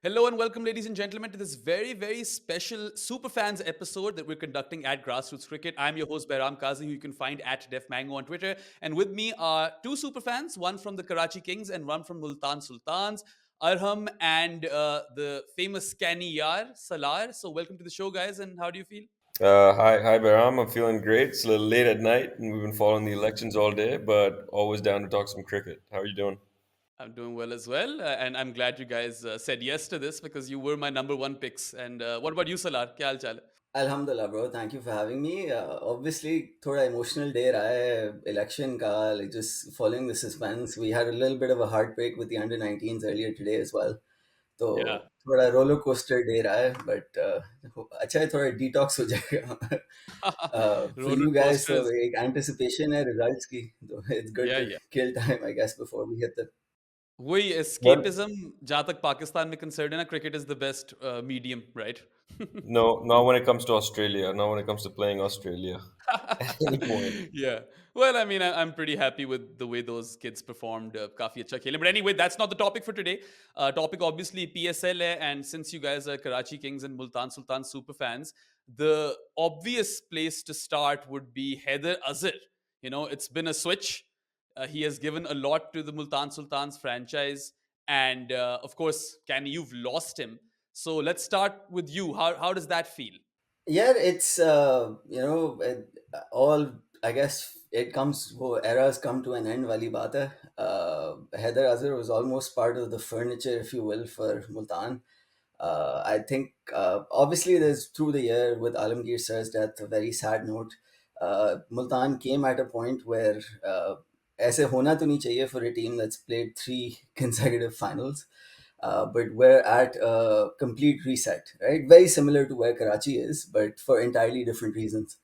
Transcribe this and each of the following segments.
Hello and welcome, ladies and gentlemen, to this very, very special Superfans episode that we're conducting at Grassroots Cricket. I'm your host, Behram Qazi, who you can find at Def Mango on Twitter. And with me are two superfans, one from the Karachi Kings and one from Multan Sultans, Arhum and the famous Canny Yar, Salaar. So, welcome to the show, guys, and how do you feel? Hi, Behram. I'm feeling great. It's a little late at night, and we've been following the elections all day, but always down to talk some cricket. How are you doing? I'm doing well as well, and I'm glad you guys said yes to this because you were my number one picks. And what about you, Salaar? Kya हाल चाल है? Alhamdulillah, bro. Thank you for having me. Obviously, थोड़ा emotional day रहा है election का, like just following the suspense. We had a little bit of a heartbreak with the under-19s earlier today as well. तो Yeah. थोड़ा roller coaster day रहा है, but अच्छा है थोड़ा detox हो जाएगा. For Roller you guys, तो coasters. एक anticipation है results की, तो it's good Yeah, to yeah. kill time, I guess, before we hit the. वही Well, एस्केपिज्म जहां तक पाकिस्तान में कंसर्न है ना cricket is the best medium right no, not when it comes to Australia. Not when it comes to playing Australia. At any point. yeah, well, I mean, I'm pretty happy with the way those kids performed. काफी अच्छा खेले, but anyway, that's not the topic for today. Topic obviously PSL hai, and since you guys are Karachi Kings and Multan Sultan super fans, the obvious place to start would be Haider Azhar. You know, it's been a switch. He has given a lot to the Multan Sultans franchise, and of course, Kenny, you've lost him. So let's start with you. How does that feel? Yeah, it's all, I guess it comes, wo eras come to an end wali baat hai. Haider Azhar was almost part of the furniture, if you will, for Multan. I think obviously there's through the year with Alamgir Sir's death a very sad note. Multan came at a point where ऐसे होना तो नहीं चाहिए for a team that's played three consecutive finals. But we're at a complete reset, right? Very similar to where Karachi is, but for entirely different reasons.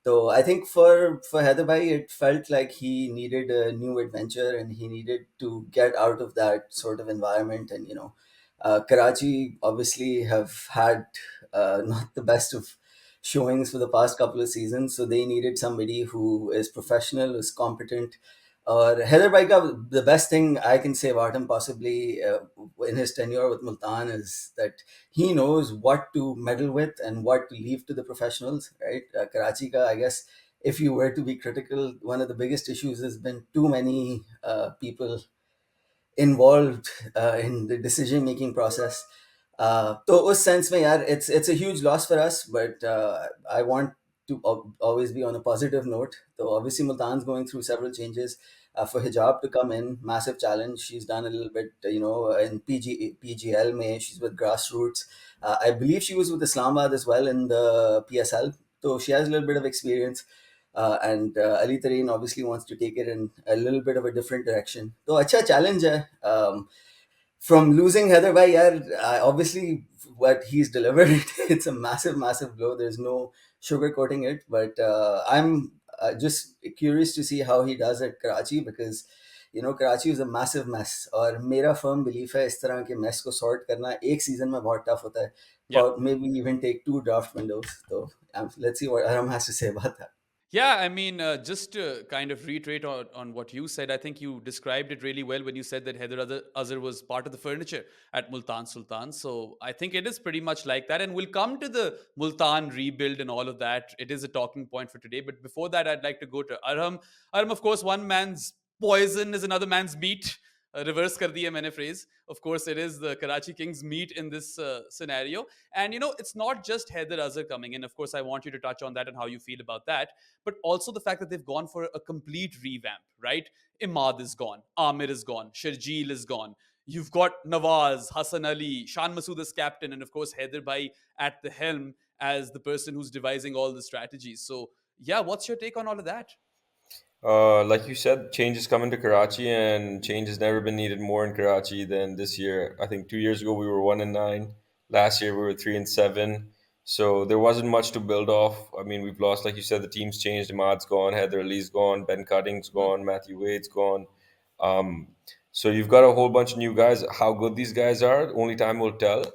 So I think for Hyderabad, it felt like he needed a new adventure and he needed to get out of that sort of environment. And Karachi obviously have had not the best of showings for the past couple of seasons, so they needed somebody who is professional, is competent. Or Heather Baika, the best thing I can say about him possibly in his tenure with Multan is that he knows what to meddle with and what to leave to the professionals, right? Karachi ka, I guess, if you were to be critical, one of the biggest issues has been too many people involved in the decision making process. तो उस sense में यार it's a huge loss for us, but I want to always be on a positive note. So obviously Multan's going through several changes. For Hijab to come in, massive challenge. She's done a little bit, in PGL May. She's with Grassroots. I believe she was with Islamabad as well in the PSL. So she has a little bit of experience. And Ali Tareen obviously wants to take it in a little bit of a different direction. So, acha challenge hai. From losing Heather by yeah, obviously what he's delivered, it's a massive, massive blow. There's no sugarcoating it. But I'm just curious to see how he does at Karachi because Karachi is a massive mess. और मेरा firm belief है इस तरह के mess को sort करना एक season में बहुत tough होता है. Yeah. Maybe even take two draft windows. So let's see what Aram has to say about that. Yeah, I mean, just to kind of reiterate on what you said, I think you described it really well when you said that Azhar was part of the furniture at Multan Sultan. So I think it is pretty much like that. And we'll come to the Multan rebuild and all of that. It is a talking point for today. But before that, I'd like to go to Arham. Arham, of course, one man's poison is another man's meat. Reverse kar diya maine phrase. Of course, it is the Karachi Kings meat in this scenario. And, it's not just Haider Azhar coming in. Of course, I want you to touch on that and how you feel about that, but also the fact that they've gone for a complete revamp, right? Imad is gone, Amir is gone, Sharjeel is gone. You've got Nawaz, Hassan Ali, Shan Masood as captain, and of course Haider Bhai at the helm as the person who's devising all the strategies. So, yeah, what's your take on all of that? Like you said, change is coming to Karachi, and change has never been needed more in Karachi than this year. I think 2 years ago we were 1-9. Last year we were 3-7. So there wasn't much to build off. I mean, we've lost, like you said, the team's changed. Ahmad's gone, Heather Ali's gone, Ben Cutting's Hmm. gone, Matthew Wade's gone. Um, so you've got a whole bunch of new guys. How good these guys are, only time will tell.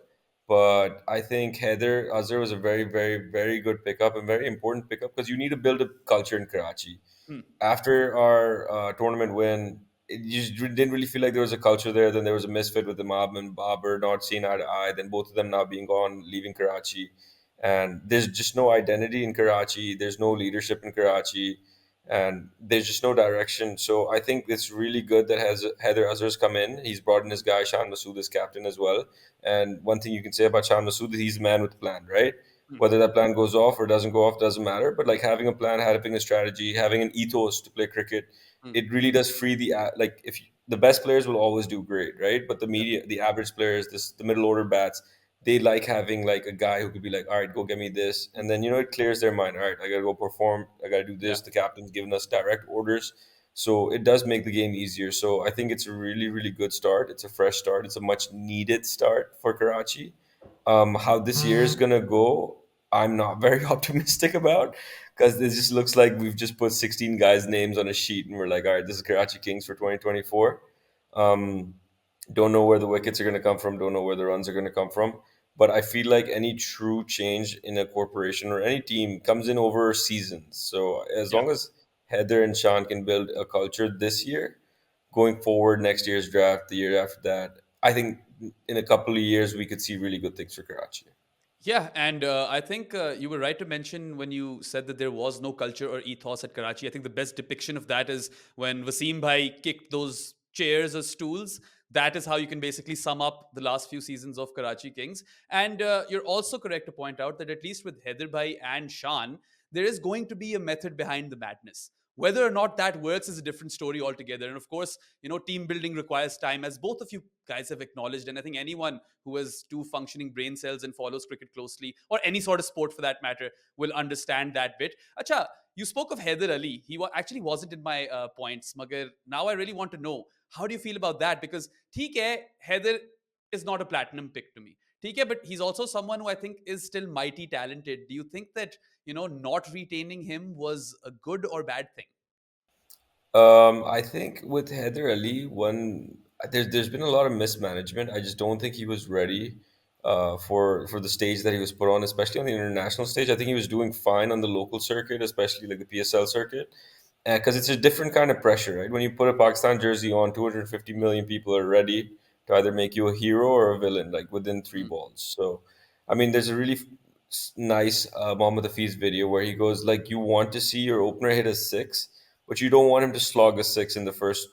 But I think Heather Azhar was a very, very, very good pickup and very important pickup because you need to build a culture in Karachi Hmm. after our tournament win. you just didn't really feel like there was a culture there. Then there was a misfit with Imam and Babar not seeing eye to eye. Then both of them now being gone, leaving Karachi, and there's just no identity in Karachi. There's no leadership in Karachi, and there's just no direction. So I think it's really good that has Heather Azhar's come in. He's brought in his guy Shan Masood as captain as well. And one thing you can say about Shan Masood is he's a man with a plan, right? Mm, Whether that plan goes off or doesn't go off doesn't matter. But like having a plan, having a strategy, having an ethos to play cricket, mm, it really does free like if the best players will always do great, right? But yeah, the average players, the middle order bats, they like having like a guy who could be like, all right, go get me this, mm, and then it clears their mind. All right, I gotta go perform. I gotta do yeah. this. The captain's giving us direct orders, so it does make the game easier. So I think it's a really really good start. It's a fresh start. It's a much needed start for Karachi. How this year is gonna go, I'm not very optimistic about because it just looks like we've just put 16 guys' names on a sheet and we're like, all right, this is Karachi Kings for 2024. Um, don't know where the wickets are going to come from. Don't know where the runs are going to come from. But I feel like any true change in a corporation or any team comes in over seasons. So as Yeah. long as Heather and Sean can build a culture this year, going forward, next year's draft, the year after that, I think in a couple of years we could see really good things for Karachi. Yeah, and I think you were right to mention when you said that there was no culture or ethos at Karachi. I think the best depiction of that is when Wasim Bhai kicked those chairs or stools. That is how you can basically sum up the last few seasons of Karachi Kings. And you're also correct to point out that at least with Heather Bhai and Shan, there is going to be a method behind the madness. Whether or not that works is a different story altogether. And of course, team building requires time, as both of you guys have acknowledged. And I think anyone who has two functioning brain cells and follows cricket closely, or any sort of sport for that matter, will understand that bit. Acha, you spoke of Haider Ali. Actually wasn't in my points, Magar. Now I really want to know, how do you feel about that? Because TK, Haider is not a platinum pick to me. TK, but he's also someone who I think is still mighty talented. Do you think that, not retaining him was a good or bad thing? I think with Heather Ali, there's been a lot of mismanagement. I just don't think he was ready for the stage that he was put on, especially on the international stage. I think he was doing fine on the local circuit, especially like the PSL circuit, because it's a different kind of pressure, right? When you put a Pakistan jersey on, 250 million people are ready to either make you a hero or a villain, like within three Mm, balls. So, I mean, there's a really nice Mohammad Hafiz video where he goes like, you want to see your opener hit a six, but you don't want him to slog a six in the first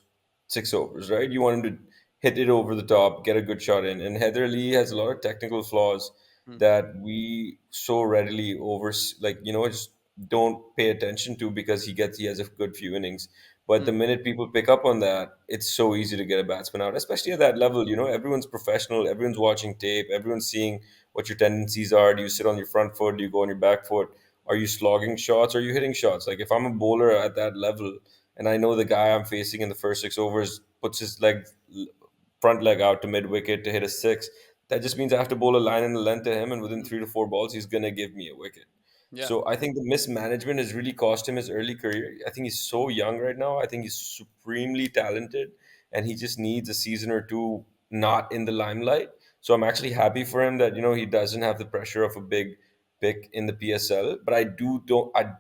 6 overs, right? You want him to hit it over the top, get a good shot in. And Heather Lee has a lot of technical flaws mm, that we so readily just don't pay attention to because he has a good few innings. But the mm, minute people pick up on that, it's so easy to get a batsman out, especially at that level. Everyone's professional, everyone's watching tape, everyone's seeing what your tendencies are. Do you sit on your front foot? Do you go on your back foot? Are you slogging shots? Are you hitting shots? Like if I'm a bowler at that level and I know the guy I'm facing in the first 6 overs puts his front leg out to mid wicket to hit a six, that just means I have to bowl a line and a length to him, and within mm. 3 to 4 balls, he's gonna give me a wicket. Yeah. So I think the mismanagement has really cost him his early career. I think he's so young right now. I think he's supremely talented, and he just needs a season or two not in the limelight. So I'm actually happy for him that he doesn't have the pressure of a big pick in the PSL. But I do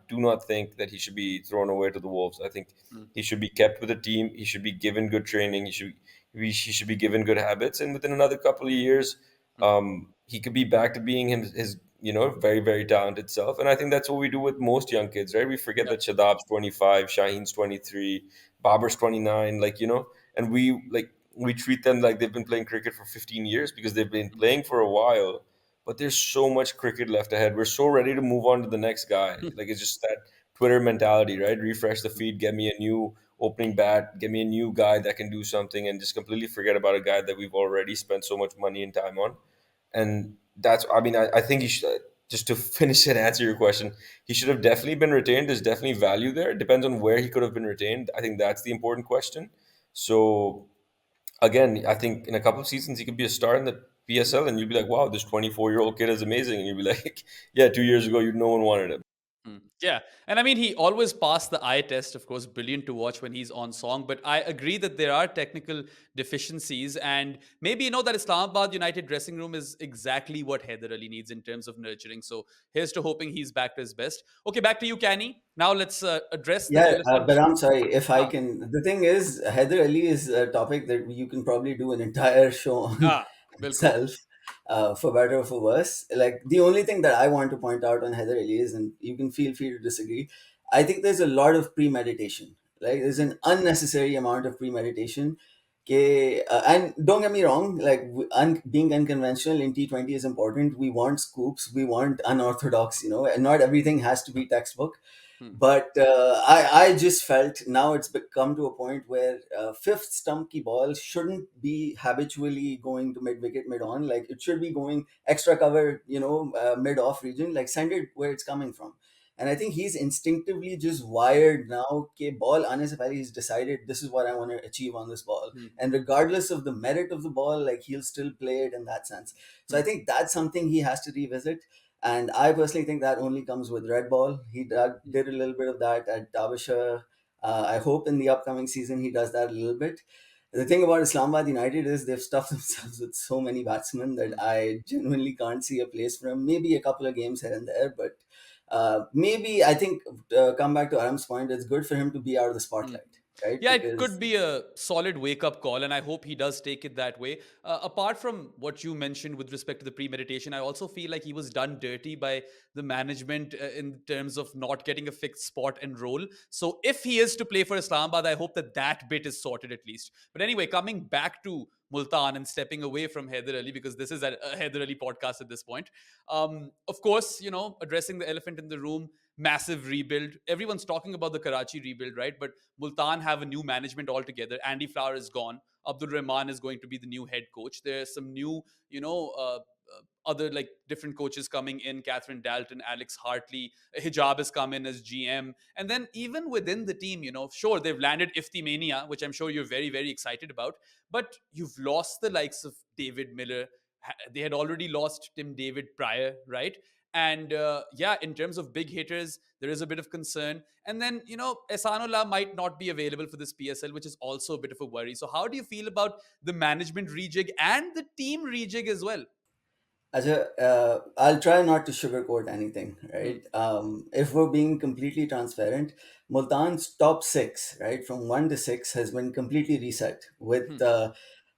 not think that he should be thrown away to the wolves. I think Mm, he should be kept with the team. He should be given good training. He should be given good habits, and within another couple of years, mm, he could be back to being his very very talented self. And I think that's what we do with most young kids, right? We forget yeah. that Shadab's 25, Shaheen's 23, Babar's 29, and we treat them like they've been playing cricket for 15 years because they've been Mm, playing for a while. But there's so much cricket left ahead. We're so ready to move on to the next guy. Like it's just that Twitter mentality, right? Refresh the mm, feed, get me a new opening bat, get me a new guy that can do something, and just completely forget about a guy that we've already spent so much money and time on. And I think he should, just to finish and answer your question, he should have definitely been retained. There's definitely value there. It depends on where he could have been retained. I think that's the important question. So again, I think in a couple of seasons he could be a star in the PSL, and you'd be like, wow, this 24-year-old kid is amazing, and you'd be like, yeah, 2 years ago, no one wanted him. mm. Yeah. And I mean, he always passed the eye test, of course, brilliant to watch when he's on song. But I agree that there are technical deficiencies. And maybe, that Islamabad United dressing room is exactly what Haider Ali needs in terms of nurturing. So here's to hoping he's back to his best. Okay, back to you, Canny. Now let's address the Yeah, elephant. but I'm sorry if I Ah, can. The thing is, Heather Ali is a topic that you can probably do an entire show on ah, Bilkul. itself, for better or for worse. Like the only thing that I want to point out on Heather Ali is, and you can feel free to disagree, I think there's a lot of premeditation. Like there's an unnecessary amount of premeditation. And don't get me wrong, like being unconventional in T20 is important. We want scoops, we want unorthodox, and not everything has to be textbook. Hmm, But I just felt now it's come to a point where fifth stump key ball shouldn't be habitually going to mid wicket, mid on. Like it should be going extra cover, mid off region. Like send it where it's coming from. And I think he's instinctively just wired now. Okay, ball aane se pehle he's decided this is what I want to achieve on this ball, hmm, and regardless of the merit of the ball, like he'll still play it in that sense. So I hmm, think that's something he has to revisit. And I personally think that only comes with red ball. He hmm, did a little bit of that at Derbyshire. I hope in the upcoming season he does that a little bit. The thing about Islamabad United is they've stuffed themselves with so many batsmen that hmm, I genuinely can't see a place for him. Maybe a couple of games here and there, but maybe I think, come back to Aram's point, it's good for him to be out of the hmm. spotlight, right? Yeah, it could Because be a solid wake up call, and I hope he does take it that way. Apart from what you mentioned with respect to the premeditation, I also feel like he was done dirty by the management in terms of not getting a fixed spot and role. So, if he is to play for Islamabad, I hope that that bit is sorted at least. But anyway, coming back to Multan and stepping away from Haider Ali, because this is a Haider Ali podcast at this point. Of course, addressing the elephant in the room, massive rebuild. Everyone's talking about the Karachi rebuild, right? But Multan have a new management altogether. Andy Flower is gone. Abdul Rahman is going to be the new head coach. There's some new, other like different coaches coming in. Catherine Dalton, Alex Hartley, Hijab has come in as GM, and then even within the team, sure they've landed Ifti Mania, which I'm sure you're very very excited about, but you've lost the likes of David Miller. They had already lost Tim David prior, right? And yeah, in terms of big hitters, there is a bit of concern. And then, Esanullah might not be available for this PSL, which is also a bit of a worry. So, how do you feel about the management rejig and the team rejig as well? Acha, I'll try not to sugarcoat anything, Hmm, right? If we're being completely transparent, Multan's top six, right, from one to six, has been completely reset, with hmm,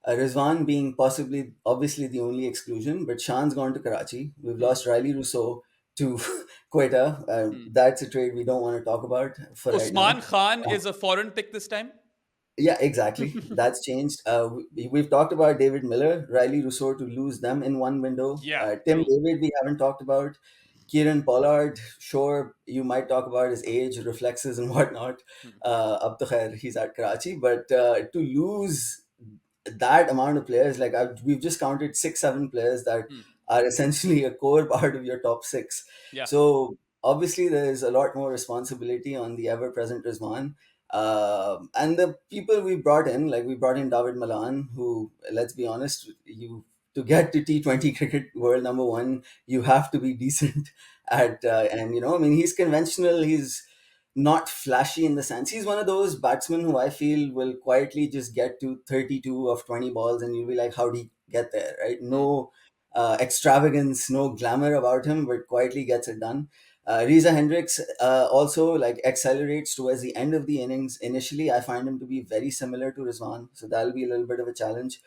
Rizwan being possibly, obviously, the only exclusion. But Shan's gone to Karachi. We've hmm, lost Riley Rousseau to Quetta. hmm. That's a trade we don't want to talk about for right Usman now. Khan is a foreign pick this time. Yeah, exactly. That's changed. We've talked about David Miller, Riley Rousseau to lose them in one window. Yeah, Tim true. David, we haven't talked about. Kieran Pollard, sure, you might talk about his age, reflexes, and whatnot. Hmm, Ab to khair, he's at Karachi, but to lose that amount of players, like we've just counted six, seven players that hmm. are essentially a core part of your top six. Yeah. So obviously, there's a lot more responsibility on the ever-present Rizwan. And the people we brought in, like we brought in David Malan, who, let's be honest, you to get to T20 cricket world number one, you have to be decent at, and I mean, he's conventional. He's not flashy in the sense. He's one of those batsmen who I feel will quietly just get to 32 of 20 balls, and you'll be like, how did he get there, right? Hmm, No extravagance, no glamour about him, but quietly gets it done. Riza Hendricks also like accelerates towards the end of the innings. Initially, I find him to be very similar to Rizwan, so that'll be a little bit of a challenge.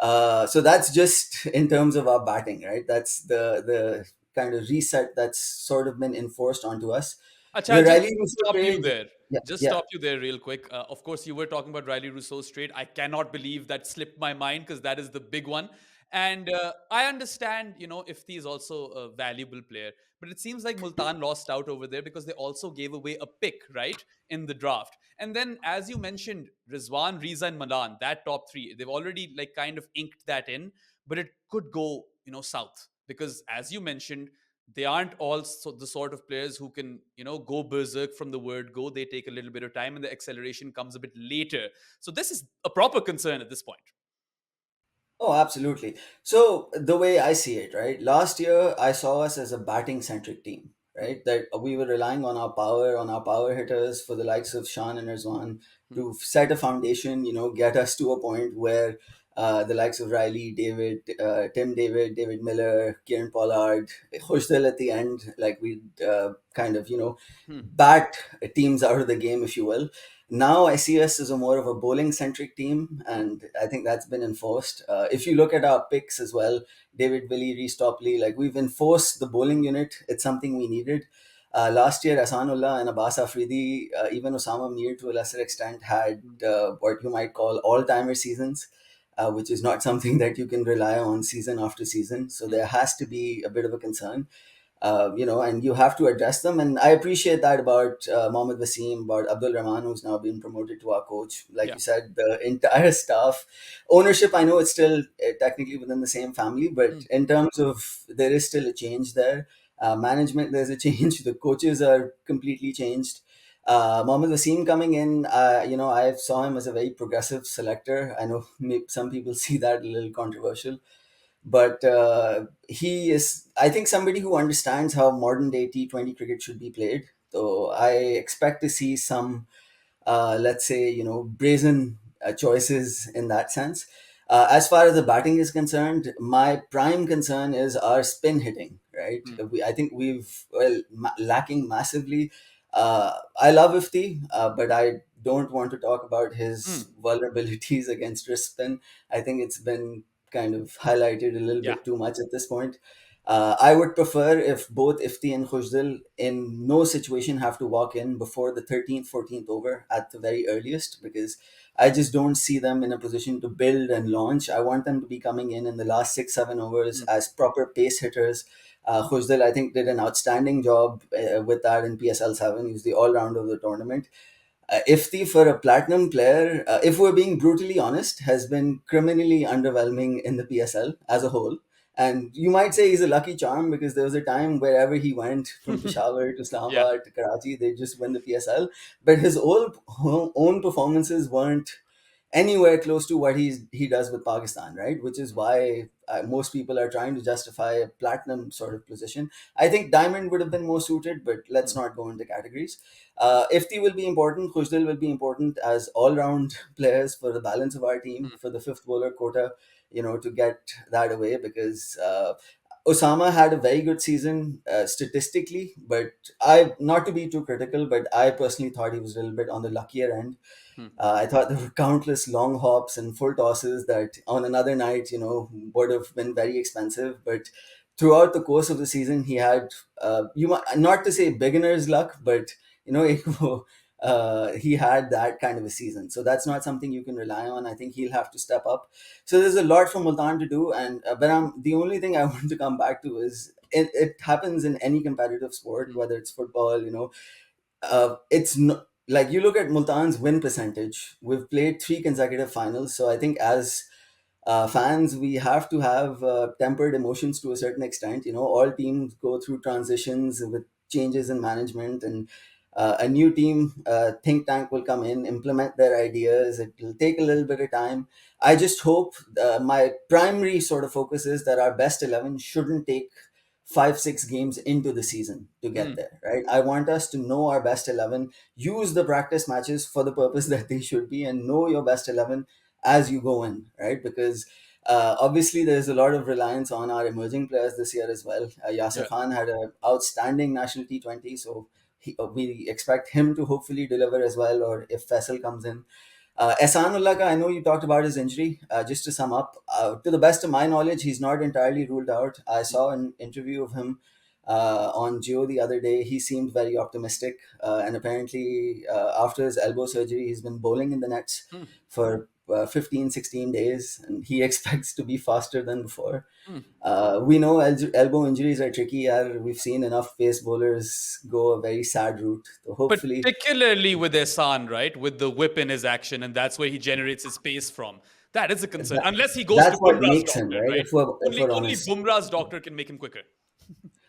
So that's just in terms of our batting, right? That's the kind of reset that's sort of been enforced onto us. Acha, The just Riley Russo stop you trade, there. yeah, Just yeah. stop you there real quick. Of course, you were talking about Riley Rousseau's trade. I cannot believe that slipped my mind because that is the big one. And I understand, Ifti is also a valuable player, but it seems like Multan lost out over there because they also gave away a pick, right, in the draft. And then, as you mentioned, Rizwan, Riza, and Malan, that top three, they've already like kind of inked that in, but it could go, south because, as you mentioned, they aren't all the sort of players who can go berserk from the word go. They take a little bit of time and the acceleration comes a bit later. So this is a proper concern at this point. Oh, absolutely. So the way I see it, right? Last year I saw us as a batting centric team, right? That we were relying on our power hitters for the likes of Shan and Rizwan Hmm. to set a foundation, get us to a point where the likes of Riley, David, Tim David, David Miller, Kieran Pollard, Khushdal at the end, like we kind of, Hmm. bat teams out of the game, if you will. Now I see us as a more of a bowling centric team, and I think that's been enforced. If you look at our picks as well, David Willie, Reece Topley, like we've enforced the bowling unit. It's something we needed. Last year, Asanullah and Abbas Afridi, even Osama Mir to a lesser extent, had Hmm. what you might call all timer seasons. Which is not something that you can rely on season after season. So Hmm. there has to be a bit of a concern, and you have to address them. And I appreciate that about Mohammad Wasim, about Abdul Rahman, who's now been promoted to our coach. Like Yeah. you said, the entire staff, ownership, I know it's still technically within the same family, but Hmm. in terms of there is still a change there. Management, there's a change. The coaches are completely changed. Mohammad Wasim coming in, I saw him as a very progressive selector. I know some people see that a little controversial, but he is, I think, somebody who understands how modern day T20 cricket should be played. So I expect to see some, let's say, brazen choices in that sense. As far as the batting is concerned, my prime concern is our spin hitting. Right, Hmm. I think we've lacking massively. I love Ifti, but I don't want to talk about Hmm. his vulnerabilities against wrist spin. I think it's been kind of highlighted a little Yeah. bit too much at this point. I would prefer if both Ifti and Khushdal in no situation have to walk in before the 13th, 14th over at the very earliest, because I just don't see them in a position to build and launch. I want them to be coming in the last 6, 7 overs Hmm. as proper pace hitters. Khushdal, I think, did an outstanding job with that in PSL 7. He's the all rounder of the tournament. Ifti, for a platinum player, if we're being brutally honest, has been criminally underwhelming in the PSL as a whole. And you might say he's a lucky charm because there was a time wherever he went, from Peshawar to Yeah. Islamabad to Karachi, they just win the PSL. But his own performances weren't anywhere close to what he does with Pakistan, right? Which is Hmm. why most people are trying to justify a platinum sort of position. I think diamond would have been more suited, but let's Hmm. not go into categories. Ifti will be important. Khushdal will be important as all-round players for the balance of our team Hmm. for the fifth bowler quota. To get that away, because Osama had a very good season statistically, but I, not to be too critical, but I personally thought he was a little bit on the luckier end. Hmm. I thought there were countless long hops and full tosses that on another night, would have been very expensive. But throughout the course of the season, he had, you might not to say beginner's luck, but he had that kind of a season. So that's not something you can rely on. I think he'll have to step up. So there's a lot for Multan to do. And the only thing I want to come back to is it happens in any competitive sport, Hmm. whether it's football, it's no, like you look at Multan's win percentage. We've played three consecutive finals, so I think as fans, we have to have tempered emotions to a certain extent. All teams go through transitions with changes in management, and a new team think tank will come in, implement their ideas. It will take a little bit of time. I just hope my primary sort of focus is that our best 11 shouldn't take 5, 6 games into the season to Hmm. get there, right? I want us to know our best 11, use the practice matches for the purpose that they should be, and know your best 11 as you go in, right? Because obviously there's a lot of reliance on our emerging players this year as well. Yasir Yeah. Khan had an outstanding national T20, so we expect him to hopefully deliver as well, or if Faisal comes in. Ehsanullah Ka, I know you talked about his injury. Just to sum up, to the best of my knowledge, he's not entirely ruled out. I saw an interview of him on Geo the other day. He seemed very optimistic, and apparently, after his elbow surgery, he's been bowling in the nets Hmm. for 15, 16 days, and he expects to be faster than before. Hmm. We know elbow injuries are tricky. We've seen enough pace bowlers go a very sad route. So hopefully, Particularly with Ehsan, right? With the whip in his action, and that's where he generates his pace from. That is a concern. that, Unless he goes to that's what Bumrah's makes him, doctor, right? right? If we're Only honest. Bumrah's doctor can make him quicker.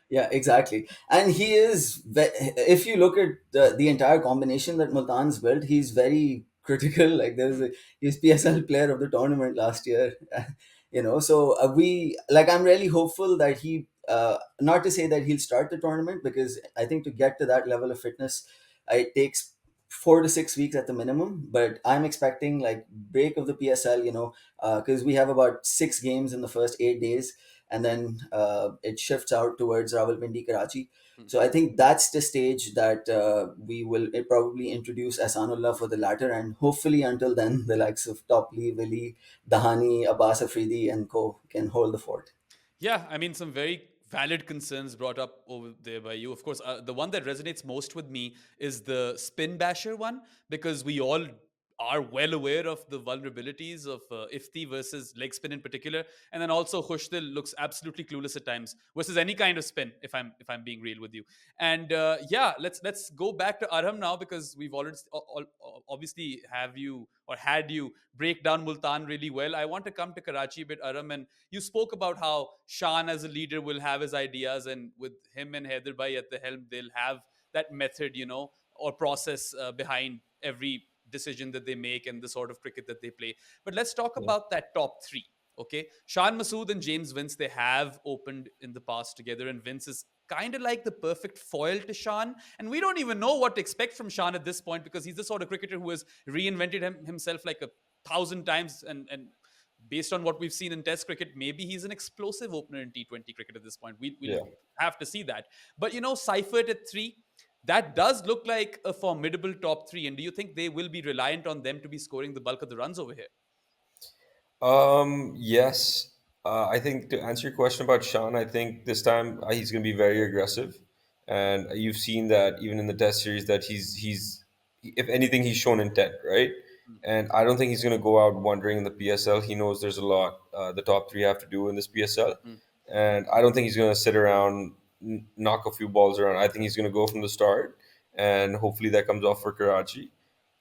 Yeah, exactly. And he is, if you look at the entire combination that Multan's built, he's very critical. Like Hmm. he's PSL player of the tournament last year. So I'm really hopeful that he not to say that he'll start the tournament, because I think to get to that level of fitness, it takes 4 to 6 weeks at the minimum. But I'm expecting like break of the PSL, because we have about 6 games in the first 8 days, and then it shifts out towards Rawalpindi, Karachi. Hmm. So I think that's the stage that we will probably introduce Asanullah for the latter, and hopefully until then, the likes of Topley, Willie, Dahani, Abbas Afridi, and co can hold the fort. Yeah, I mean, some very valid concerns brought up over there by you. Of course, the one that resonates most with me is the spin basher one, because we all are well aware of the vulnerabilities of Ifti versus leg spin in particular, and then also Khushdil looks absolutely clueless at times versus any kind of spin. If I'm being real with you, and yeah, let's go back to Arham now, because we've already obviously have you or had you break down Multan really well. I want to come to Karachi a bit, Arham, and you spoke about how Shan as a leader will have his ideas, and with him and Haider Bhai at the helm, they'll have that method, or process behind every decision that they make and the sort of cricket that they play. But let's talk Yeah. about that top three. Okay, Shan Masood and James Vince, they have opened in the past together, and Vince is kind of like the perfect foil to Shan. And we don't even know what to expect from Shan at this point, because he's the sort of cricketer who has reinvented himself like 1,000 times, and based on what we've seen in Test cricket, maybe he's an explosive opener in T20 cricket at this point. We'll Yeah. have to see that. But Seifert at three, that does look like a formidable top three. And do you think they will be reliant on them to be scoring the bulk of the runs over here? Yes. I think to answer your question about Sean, I think this time he's going to be very aggressive, and you've seen that even in the Test series that he's if anything he's shown intent, right? Mm, And I don't think he's going to go out wandering in the PSL. He knows there's a lot the top three have to do in this PSL, mm, and I don't think he's going to sit around knock a few balls around. I think he's going to go from the start, and hopefully that comes off for Karachi.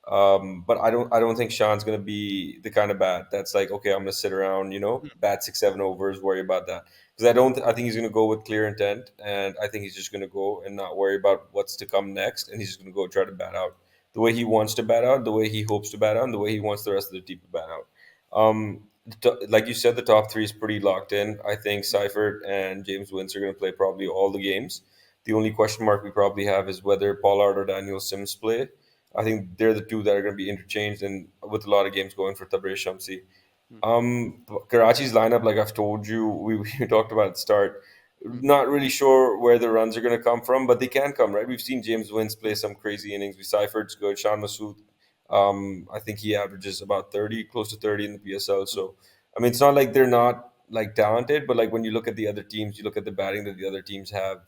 But I don't think Sean's gonna be the kind of bat that's like, okay, I'm gonna sit around, mm, bat 6 7 overs, worry about that. Because I think he's gonna go with clear intent, and I think he's just gonna go and not worry about what's to come next, and he's just gonna go try to bat out the way he wants to bat out, the way he hopes to bat out, and the way he wants the rest of the team to bat out. Like you said, the top three is pretty locked in. I think mm, Seifert and James Wince are gonna play probably all the games. The only question mark we probably have is whether Pollard or Daniel Sims play. I think they're the two that are going to be interchanged, and with a lot of games going for Tabriz Shamsi. mm, Karachi's lineup, like I've told you, we talked about at the start. mm, Not really sure where the runs are going to come from, but they can come, right? We've seen James Vince play some crazy innings. We Seifert's good. Shan Masood, I think he averages about 30, close to 30 in the PSL. mm, So, I mean, it's not like they're not like talented, but like when you look at the other teams, you look at the batting that the other teams have.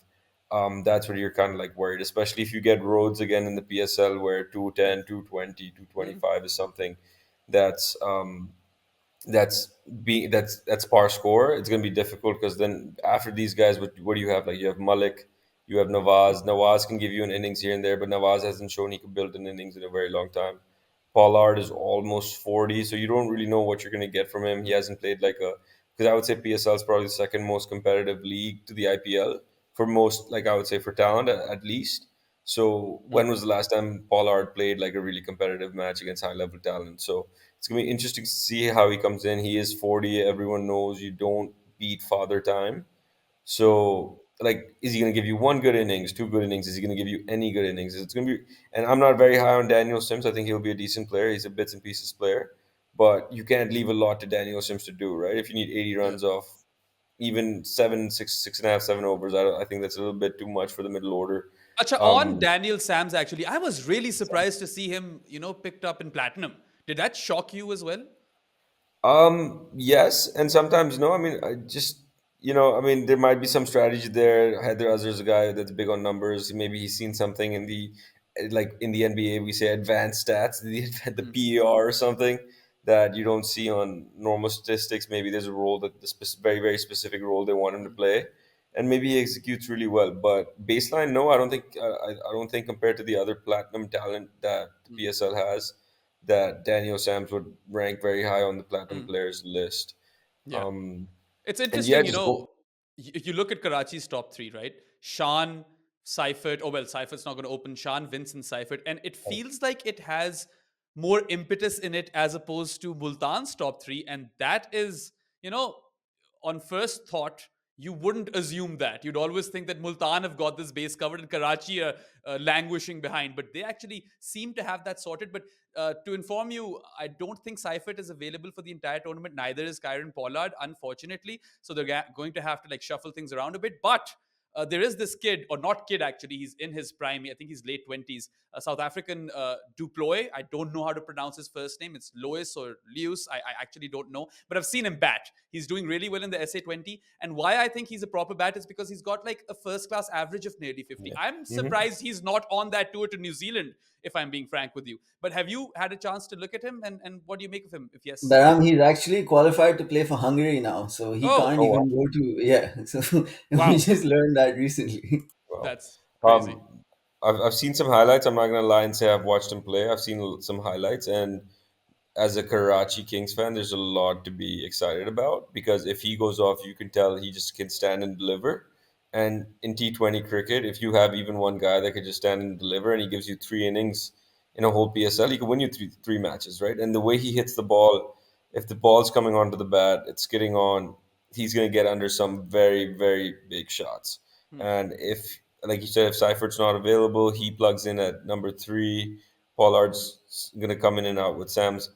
That's where you're kind of like worried, especially if you get Rhodes again in the PSL where 210, 220, two twenty mm, five is something that's that's that's par score. It's going to be difficult because then after these guys, what do you have? Like you have Malik, you have Nawaz. Nawaz can give you an innings here and there, but Nawaz hasn't shown he could build an innings in a very long time. Pollard is almost 40, so you don't really know what you're going to get from him. He hasn't played like a because I would say PSL is probably the second most competitive league to the IPL for most, like I would say for talent at least. So mm, when was the last time Pollard played like a really competitive match against high level talent? So it's gonna be interesting to see how he comes in. He is 40. Everyone knows you don't beat father time. mm. So like, is he gonna give you one good innings, two good innings? Is he gonna give you any good innings? It's gonna be. And I'm not very high on Daniel Sims. I think he'll be a decent player. He's a bits and pieces player, but you can't leave a lot to Daniel Sims to do, right? If you need 80 Yeah. runs off even seven, six, 6.5, 7 overs, I think that's a little bit too much for the middle order. Acha, on Um, Daniel Sams, actually, I was really surprised to see him, picked up in platinum. Did that shock you as well? Yes, and sometimes no. I mean, I just I mean, there might be some strategy there. Heather Azar's a guy that's big on numbers. Maybe he's seen something in the like in the NBA, we say advanced stats, the Mm, PER or something that you don't see on normal statistics. Maybe there's a role that very very specific role they want him to mm, play, and maybe he executes really well. But baseline, no, I don't think I don't think compared to the other platinum talent that the mm, PSL has that Daniel Sams would rank very high on the platinum mm. players list. Yeah. Um, It's and yeah, interesting, just go. if you look at Karachi's top three, right? Shan, Seifert, oh well, Seifert's not going to open, Shan, Vincent, Seifert, and it feels like it has more impetus in it as opposed to Multan's top three, and that is, you know, on first thought, you wouldn't assume that. You'd always think that Multan have got this base covered and Karachi are languishing behind, but they actually seem to have that sorted. But to inform you, I don't think Seifert is available for the entire tournament. Neither is Kyron Pollard, unfortunately. So they're going to have to like shuffle things around a bit. But there is this kid, or not kid actually, he's in his prime. I think he's late 20s. A South African Duploy. I don't know how to pronounce his first name. It's Lois or Leus. I actually don't know. But I've seen him bat. He's doing really well in the SA20. And why I think he's a proper bat is because he's got like a first class average of nearly 50. Yeah. I'm Hmm. surprised he's not on that tour to New Zealand, if I'm being frank with you. But have you had a chance to look at him? And what do you make of him? If yes. Behram, he's actually qualified to play for Hungary now, so he Oh, can't Oh wow. even go to, yeah. So we wow. just learned that recently. Wow. That's crazy. I've seen some highlights. I'm not gonna lie and say I've watched him play. I've seen some highlights, and as a Karachi Kings fan, there's a lot to be excited about because if he goes off, you can tell he just can stand and deliver. And in T20 cricket, if you have even one guy that could just stand and deliver and he gives you 3 innings in a whole PSL, he can win you three matches, right? And the way he hits the ball, if the ball's coming onto the bat, it's getting on, he's going to get under some very, very big shots. Hmm, And if, like you said, if Seifert's not available, he plugs in at number three. Pollard's going to come in and out with Sam's.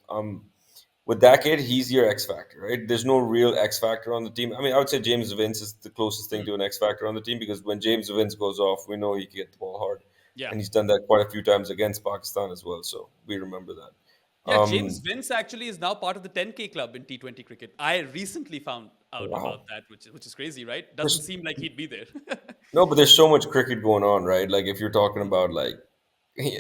With that kid, he's your X factor, right? There's no real X factor on the team. I mean, I would say James Vince is the closest thing hmm. to an X factor on the team because when James Vince goes off, we know he can get the ball hard, Yeah. and he's done that quite a few times against Pakistan as well. So we remember that. Yeah, James Vince actually is now part of the 10K club in T20 cricket. I recently found out Wow. about that, which is crazy, right? Doesn't There's, seem like he'd be there. no, but there's so much cricket going on, right? Like if you're talking about like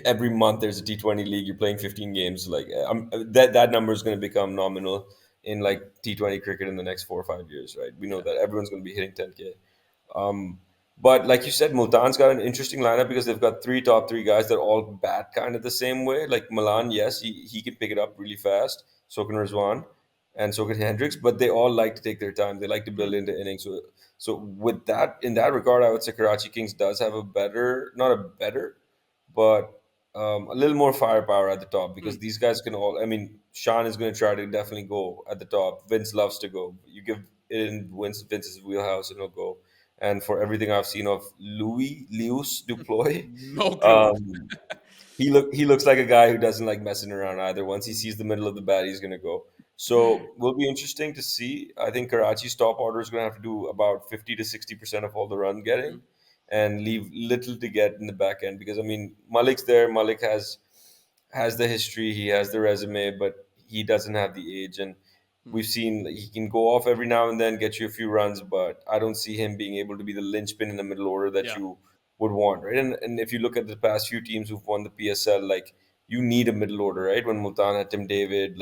every month there's a T20 league, you're playing 15 games. Like that number is going to become nominal in like T20 cricket in the next 4 or 5 years, right? We know Yeah. that everyone's going to be hitting 10K. Um, but like you said, Multan's got an interesting lineup because they've got three top three guys that all bat kind of the same way. Like Milan, yes, he can pick it up really fast. So can Rizwan and so can Hendricks, but they all like to take their time. They like to Hmm, build into innings. So with that, in that regard, I would say Karachi Kings does have a better, not a better, but a little more firepower at the top hmm. because these guys can all. I mean, Sean is going to try to definitely go at the top. Vince loves to go. You give it in Vince's wheelhouse and he'll go. And for everything I've seen of Leus Duploy, No clue. um, he looks like a guy who doesn't like messing around either. Once he sees the middle of the bat, he's gonna go. So will be interesting to see. I think Karachi's top order is gonna have to do about 50 to 60% of all the run Hmm, getting, and leave little to get in the back end because I mean Malik's there. Malik has the history, he has the resume, but he doesn't have the age. And hmm. we've seen that he can go off every now and then, get you a few runs, but I don't see him being able to be the linchpin in the middle order that Yeah. you would want, right? And if you look at the past few teams who've won the PSL, like you need a middle order, right? When Multan had Tim David,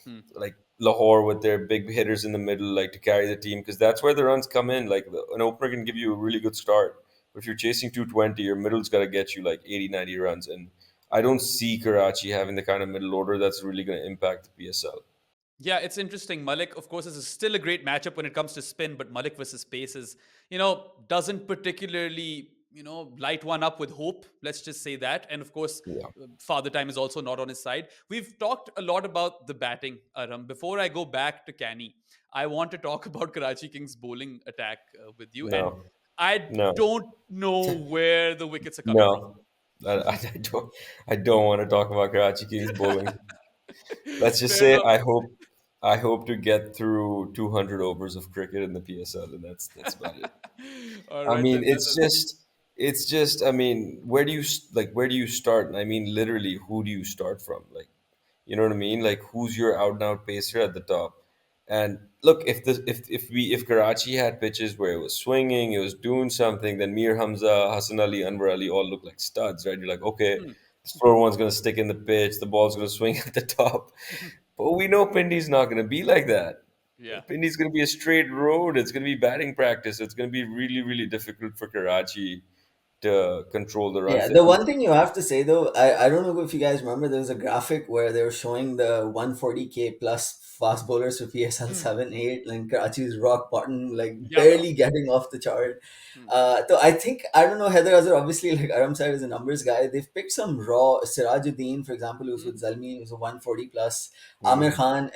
Hmm. like Lahore with their big hitters in the middle, like to carry the team, because that's where the runs come in. Like an opener can give you a really good start, but if you're chasing 220, your middle's got to get you like 80, 90 runs. And I don't see Karachi having the kind of middle order that's really going to impact the PSL. Yeah, it's interesting. Malik, of course, is still a great matchup when it comes to spin, but Malik versus pace is, doesn't particularly, light one up with hope. Let's just say that. And of course, Yeah. Father Time is also not on his side. We've talked a lot about the batting, Aram. Before I go back to Canny, I want to talk about Karachi Kings' bowling attack with you. And No, I no, don't know where the wickets are coming from. no. I don't want to talk about Karachi Kings bowling. Let's just Fair say enough. I hope to get through 200 overs of cricket in the PSL, and that's about it. All I right, mean, then. it's just. I mean, where do you start? And I mean, literally, who do you start from? Like, you know what I mean? Like, who's your out and out pacer at the top? And look, if Karachi had pitches where it was swinging, it was doing something, then Mir Hamza, Hassan Ali, Anwar Ali all look like studs, right? You're like, okay, Hmm. the slower one's gonna stick in the pitch, the ball's gonna swing at the top. But we know Pindy's not gonna be like that. Yeah. Pindy's gonna be a straight road. It's gonna be batting practice. It's gonna be really, really difficult for Karachi to control the runs. Yeah, They the can, one thing you have to say though, I don't know if you guys remember, there was a graphic where they were showing the 140K plus fast bowlers for PSL Hmm. 7, 8, and Karachi's rock bottom, like Yeah. barely getting off the chart. Hmm. So I think, I don't know, Heather Azhar, obviously, like Aram said, is a numbers guy. They've picked some raw, Sirajuddin, for example, who was Hmm. with Zalmi, who's a 140 plus. Amir Mhm. Khan.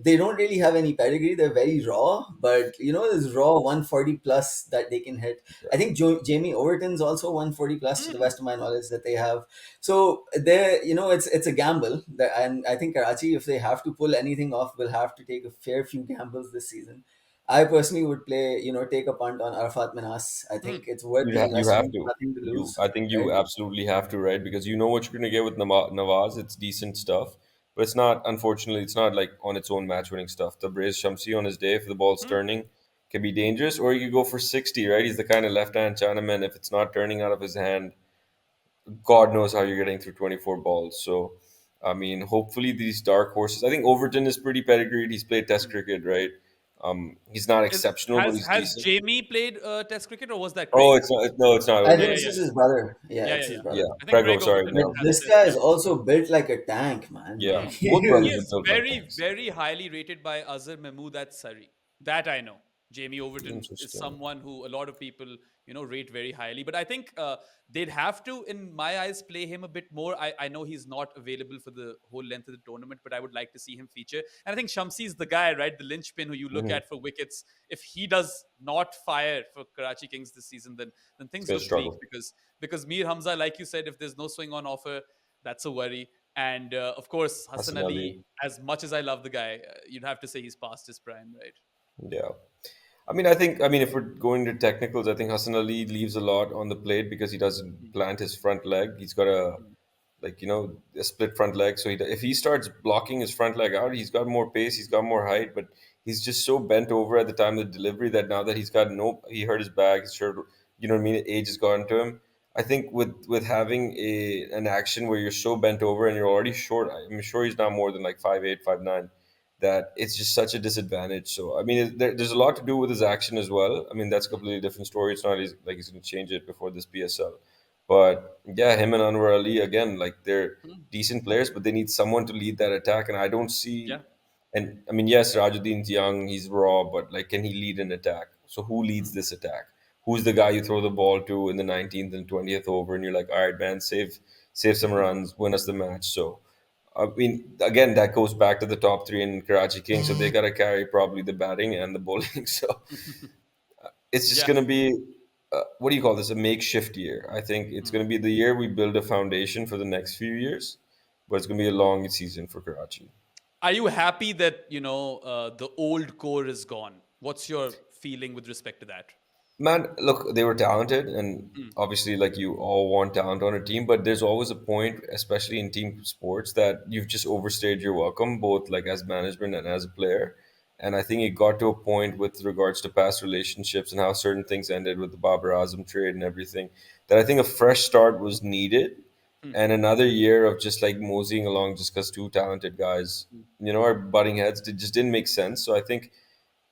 they don't really have any pedigree. They're very raw, but this raw 140 plus that they can hit. I think Jamie Overton's also 140 plus to the Mm, best of my knowledge that they have. So they, it's a gamble, and I think Karachi, if they have to pull anything off, will have to take a fair few gambles this season. I personally would take a punt on Arafat Minas. I think mm, it's worth the You have investment, to. nothing to lose, I think you right? absolutely have to, right? Because you know what you're gonna get with Nawaz. It's decent stuff, but it's not. Unfortunately, it's not like on its own match-winning stuff. The Braze Shamsi on his day, if the ball's mm. turning, can be dangerous, or you could go for 60, right? He's the kind of left-hand Chinaman. If it's not turning out of his hand, God knows how you're getting through 24 balls. So, I mean, hopefully these dark horses. I think Overton is pretty pedigreed. He's played Test cricket, right? He's not Is exceptional, but has he's has decent. Jamie played Test cricket, or was that Oh, Craig? it's not. No, it's not I Yeah, think yeah, this Overton. yeah, is his brother. Yeah, yeah, it's yeah, his yeah. Yeah, brother. I think Prego. Craig Sorry, Overton But no. has this Test. guy Yeah. is also built like a tank, man. Yeah, Hmm. Like both He brothers are is built like very, tanks. very highly rated by Azhar Mahmood at Surrey. That I know. Jamie Overton is Interesting. someone who a lot of people, rate very highly. But I think they'd have to, in my eyes, play him a bit more. I know he's not available for the whole length of the tournament, but I would like to see him feature. And I think Shamsi is the guy, right? The linchpin who you look Hmm. at for wickets. If he does not fire for Karachi Kings this season, then It's things gonna look bleak struggle. because Mir Hamza, like you said, if there's no swing on offer, that's a worry. And of course, Hassan Hassan Ali. Ali, as much as I love the guy, you'd have to say he's past his prime, right? Yeah. I mean, if we're going to technicals, I think Hassan Ali leaves a lot on the plate because he doesn't Mm, plant his front leg. He's got a mm, like a split front leg. So if he starts blocking his front leg out, he's got more pace, he's got more height, but he's just so bent over at the time of the delivery that now that he's got no, he hurt his back, his shirt, what I mean, age has gone to him. I think with having an action where you're so bent over and you're already short, I'm sure he's not more than like 5'8", 5'9", that it's just such a disadvantage. So I mean, there's a lot to do with his action as well. I mean, that's a completely different story. It's not like he's going to change it before this PSL. But yeah, him and Anwar Ali again, like they're mm. decent players, but they need someone to lead that attack, and I don't Yeah. see. And I mean, yes, Rajuddin's young, he's raw, but like, can he lead an attack? So who leads Mm, this attack? Who's the guy you throw the ball to in the 19th and 20th over, and you're like, all right, man, save some runs, win us the match. So I mean, again, that goes back to the top three in Karachi Kings, so they gotta carry probably the batting and the bowling. So it's just yeah. going to be what do you call this, a makeshift year. I think it's Mm. going to be the year we build a foundation for the next few years, but it's going to be a long season for Karachi. Are you happy that the old core is gone? What's your feeling with respect to that? Man, look, they were talented, and Mm, obviously, like you all want talent on a team, but there's always a point, especially in team sports, that you've just overstayed your welcome, both like as management and as a player. And I think it got to a point with regards to past relationships and how certain things ended with the Babar Azam trade and everything, that I think a fresh start was needed, mm, and another year of just like moseying along just because two talented guys, mm, are butting heads. It just didn't make sense. So I think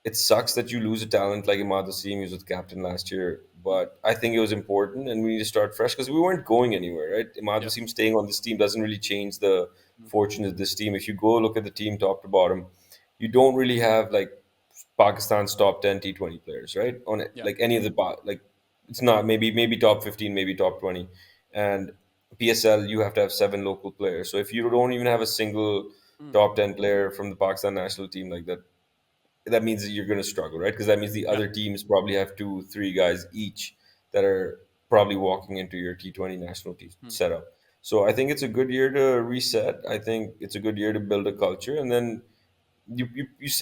it sucks that you lose a talent like Imad Wasim, he was with captain last year. mm. But I think it was important, and we need to start fresh because we weren't going anywhere, right? Imad Yeah. Wasim staying on this team doesn't really change the Mm, fortune of this team. If you go look at the team top to bottom, you don't really have like Pakistan's top 10 T20 players, right? On it, yeah. like any of the like, it's not maybe top 15, maybe top 20, and PSL you have to have seven local players. So if you don't even have a single Mm, top 10 player from the Pakistan national team like that means that you're going to struggle, right? Because that means the yeah. other teams probably have two, three guys each that are probably walking into your T20 national team Mm, setup. So I think it's a good year to reset. I think it's a good year to build a culture, and then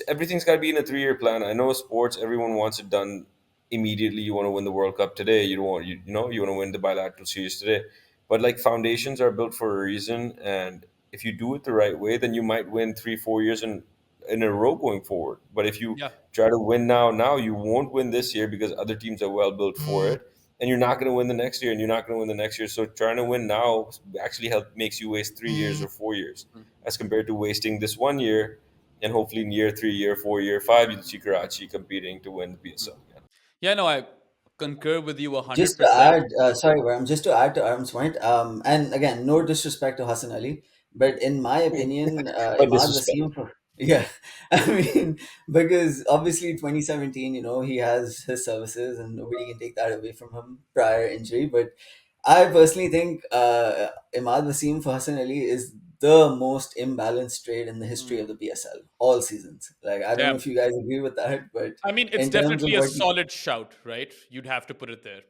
everything's got to be in a 3 year plan. I know sports, everyone wants it done immediately. You want to win the World Cup today. You don't want you want to win the bilateral series today. But like foundations are built for a reason, and if you do it the right way, then you might win 3 4 years in a row going forward. But if you yeah. try to win now you won't win this year because other teams are well built for it, and you're not going to win the next year, and you're not going to win the next year. So trying to win now actually makes you waste 3 years or 4 years Mm. as compared to wasting this one year, and hopefully in year three, year four, year five, you'll see Karachi competing to win the PSL again. Yeah, no, I concur with you Just to 100%. add, sorry, Varun, just to add to Arm's point, and again, no disrespect to Hassan Ali, but in my opinion, But Imad disrespect. Wasim, yeah, I mean, because obviously 2017, he has his services and nobody can take that away from him prior injury. But I personally think Imad Wasim for Hassan Ali is the most imbalanced trade in the history of Hmm. the PSL, all seasons. Like, I don't know Yeah. if you guys agree with that, but I mean, it's in terms of definitely a what he, solid shout, right? You'd have to put it there.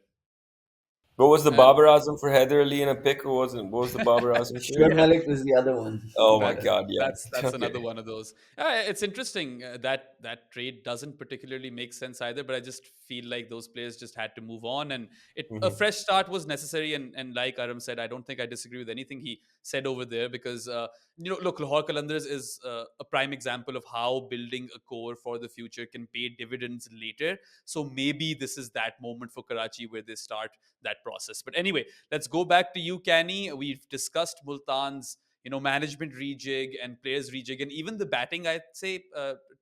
What was the Um, Babar Azam for Heather Ali in a pick, or wasn't? What was the Babar Azam Shoaib trade? yeah. Malik was the other one. Oh my That's Uh, God, yeah. that's Okay. another one of those. It's interesting that that trade doesn't particularly make sense either. But I just feel like those players just had to move on, and a Hmm. fresh start was necessary. And like Aram said, I don't think I disagree with anything he said over there because look, Lahore Qalandars is a prime example of how building a core for the future can pay dividends later. So maybe this is that moment for Karachi where they start that process. But anyway, let's go back to you, Canny. We've discussed Multan's management rejig and players rejig and even the batting, I'd say,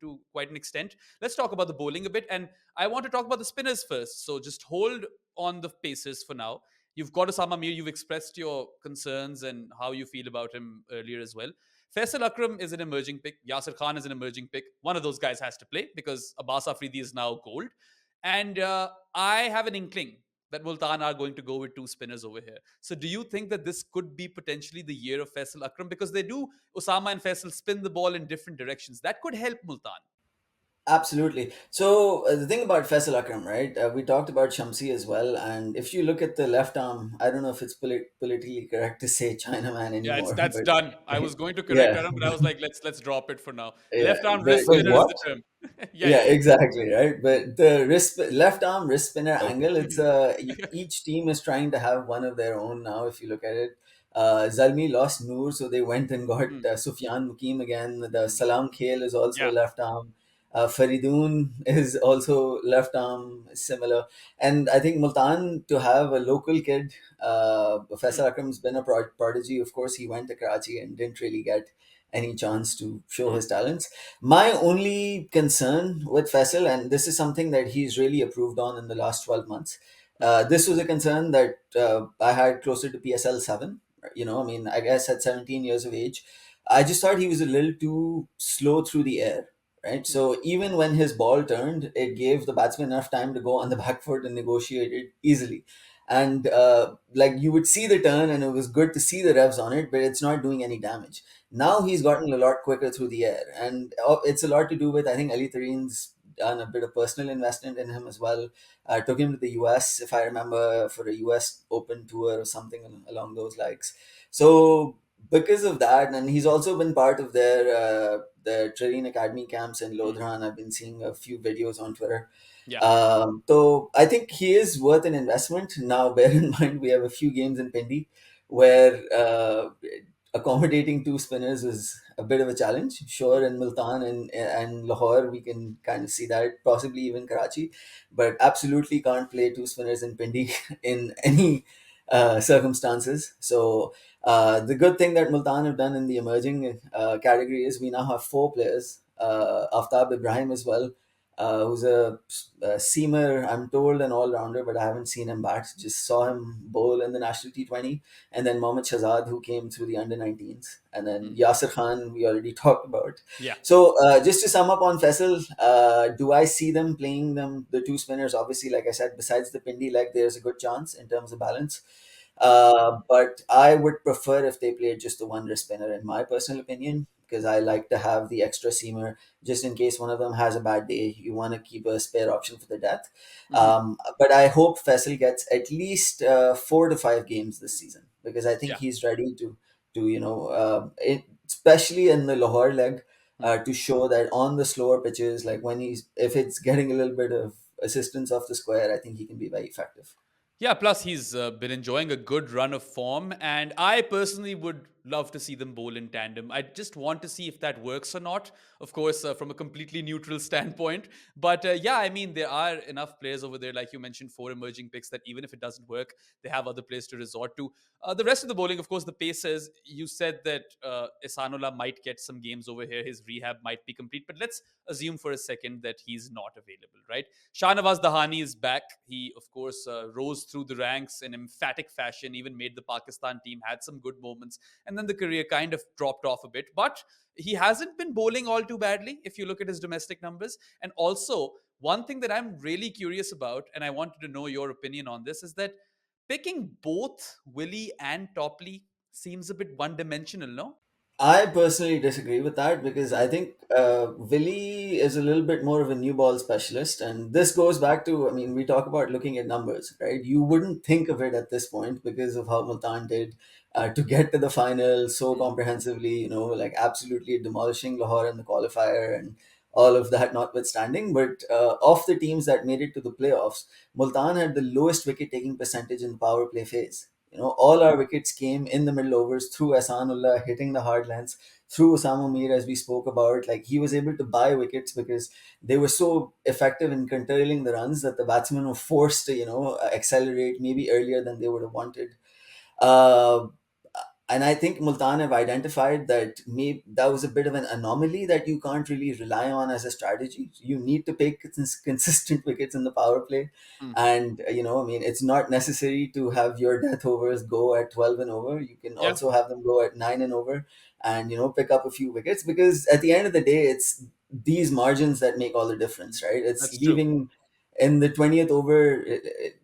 to quite an extent. Let's talk about the bowling a bit, and I want to talk about the spinners first. So just hold on the paces for now. You've got Osama Mir. You've expressed your concerns and how you feel about him earlier as well. Faisal Akram is an emerging pick. Yasir Khan is an emerging pick. One of those guys has to play because Abbas Afridi is now gold. And I have an inkling that Multan are going to go with two spinners over here. So do you think that this could be potentially the year of Faisal Akram? Because they do, Osama and Faisal spin the ball in different directions. That could help Multan. Absolutely. So the thing about Faisal Akram, right? We talked about Shamsi as well, and if you look at the left arm, I don't know if it's politically correct to say Chinaman Yeah, it's anymore, that's but done. I was going to correct yeah, Aram, but I was like, let's drop it for now. yeah. Left arm wrist But Wait, spinner is the what? term. Yeah, yeah, yeah, yeah. exactly, right. But the left arm wrist spinner Okay. angle, it's each team is trying to have one of their own now. If you look at it, Zalmi lost Noor, so they went and got Mm, Sufyan Mukim again. The mm. Salam Khail is also Yeah. left arm. Faridun is also left arm, similar. And I think Multan to have a local kid, Mm, Faisal Akram's been a prodigy. Of course, he went to Karachi and didn't really get any chance to show mm, his talents. My only concern with Faisal, and this is something that he's really improved on in the last 12 months, mm, this was a concern that I had closer to PSL 7. I mean, I guess at 17 years of age, I just thought he was a little too slow through the air, right? mm, So even when his ball turned, it gave the batsman enough time to go on the back foot and negotiate it easily. And like you would see the turn, and it was good to see the revs on it, but it's not doing any damage. Now he's gotten a lot quicker through the air, and it's a lot to do with, I think, Ali Tareen's done a bit of personal investment in him as well. Took him to the US, if I remember, for a US Open tour or something along those lines. So because of that, and he's also been part of their Tareen Academy camps in mm. Lodhran. I've been seeing a few videos on Twitter. Yeah. So I think he is worth an investment. Now, bear in mind we have a few games in Pindi where accommodating two spinners is a bit of a challenge. Sure, in Multan and Lahore, we can kind of see that, possibly even Karachi, but absolutely can't play two spinners in Pindi in any circumstances. So the good thing that Multan have done in the emerging category is we now have four players. Aftab Ibrahim as well, who's a seamer, I'm told, an all rounder, but I haven't seen him bat. Just saw him bowl in the national T20. And then Mohammad Shahzad, who came through the under 19s. And then Mm. Yasir Khan, we already talked about. Yeah. So just to sum up on Faisal, do I see them playing the two spinners? Obviously, like I said, besides the Pindi leg, there's a good chance in terms of balance. But I would prefer if they played just the one wrist spinner, in my personal opinion, because I like to have the extra seamer just in case one of them has a bad day. You want to keep a spare option for the death. Hmm. But I hope Faisal gets at least 4 to 5 games this season because I think Yeah. he's ready to especially in the Lahore leg, Mm. to show that on the slower pitches, like when he's if it's getting a little bit of assistance off the square, I think he can be very effective. Yeah, plus he's been enjoying a good run of form, and I personally would love to see them bowl in tandem. I just want to see if that works or not. Of course, from a completely neutral standpoint, but yeah, I mean there are enough players over there, like you mentioned, four emerging picks that even if it doesn't work, they have other players to resort to. The rest of the bowling, of course, the paces. You said that Isanullah might get some games over here. His rehab might be complete, but let's assume for a second that he's not available, right? Shahnawaz Dahani is back. He, of course, rose through the ranks in emphatic fashion, even made the Pakistan team, had some good moments, and then the career kind of dropped off a bit. But he hasn't been bowling all too badly if you look at his domestic numbers. And also, one thing that I'm really curious about, and I wanted to know your opinion on this, is that picking both Willie and Topley seems a bit one dimensional, no? I personally disagree with that because I Mm, think Willie is a little bit more of a new ball specialist. And this goes back to, I mean, we talk about looking at numbers, right? You wouldn't think of it at this point because of how Multan did to get to the final so mm, comprehensively, like absolutely demolishing Lahore in the qualifier and all of that notwithstanding. But of the teams that made it to the playoffs, Multan had the lowest wicket taking percentage in the power play phase. All our wickets came in the middle overs through Ahsanullah hitting the hard lengths, through Osama Mir, as we spoke about. Like he was able to buy wickets because they were so effective in curtailing the runs that the batsmen were forced to, accelerate maybe earlier than they would have wanted. Uh, and I think Multan have identified that maybe that was a bit of an anomaly that you can't really rely on as a strategy. You need to pick consistent wickets in the power play, mm. and I mean, it's not necessary to have your death overs go at 12 and over. You can Yeah, also have them go at 9 and over, and pick up a few wickets because at the end of the day, it's these margins that make all the difference, right? It's that's true. leaving in the 20th over.